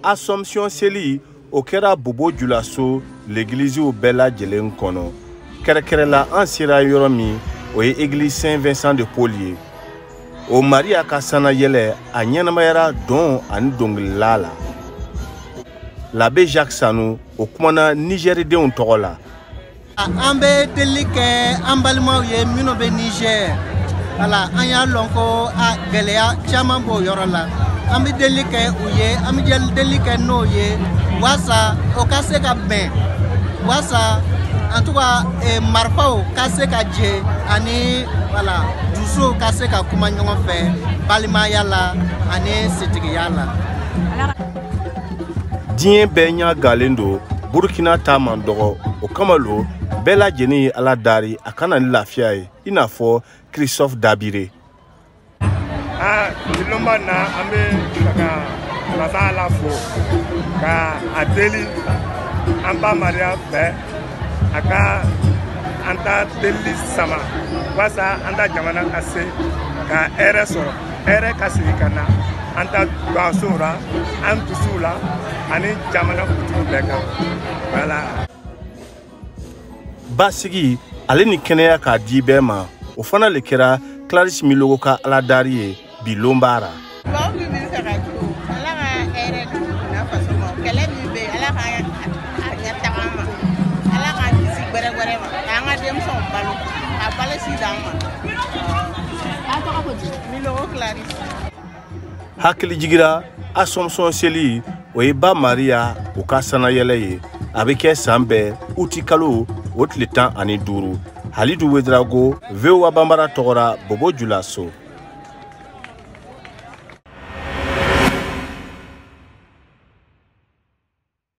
Assomption seli o kɛra Bobo Dioulasso l'église u bɛɛ lajɛlen kɔnɔ. Kɛrɛkɛrɛla an sera yɔrɔ min o ye église Saint-Vincent de Paul ye. O Maria ka sana yɛlɛ a ɲɛnamayara dɔn ani dɔnkilila la. L'abbé Jacques Sanou o kumana Nigéridenw tɔgɔ la. An bɛ deli kɛ an balimaw ye minnu bɛ Niger. Voilà, an y'a lɔn ko a gɛlɛya caman b'o yɔrɔ la. An bɛ deli kɛ u ye, an bɛ deli kɛ n'o ye walasa o ka se ka bɛn. Walasa en tout cas marifaw ka se ka jɛ ani voilà dusuw ka se ka kuma ɲɔgɔn fɛ balimaya la ani setigiya la. Diɲɛ bɛɛ ɲa galen don Burkina ta man dɔgɔ o kama lo bɛɛ lajɛlen ye Ala dari a kana ni lafiya ye I n'a fɔ Christophe Dabire. Dilomba na an bɛ ka masa Ala fo ka a deli an ba Maria fɛ a ka an ta deli sama walasa an ta jamana ka se ka hɛrɛ sɔrɔ hɛrɛ ka sigi ka na an ta gansow la an dusuw la ani jamana kuntigiw bɛɛ kan voilà. Basigi ale ni kɛnɛya k'a di bɛɛ ma o fana le kɛra Clarisse Milogo ka Aladari ye bi Lombara. Hakili jigira Assomption seli o ye ba Maria o ka sanayɛlɛ ye a bɛ kɛ san bɛɛ uti kalo o tile 15 Halidou Ouedraogo VOA Bambara tɔgɔra Bobo Dioulasso.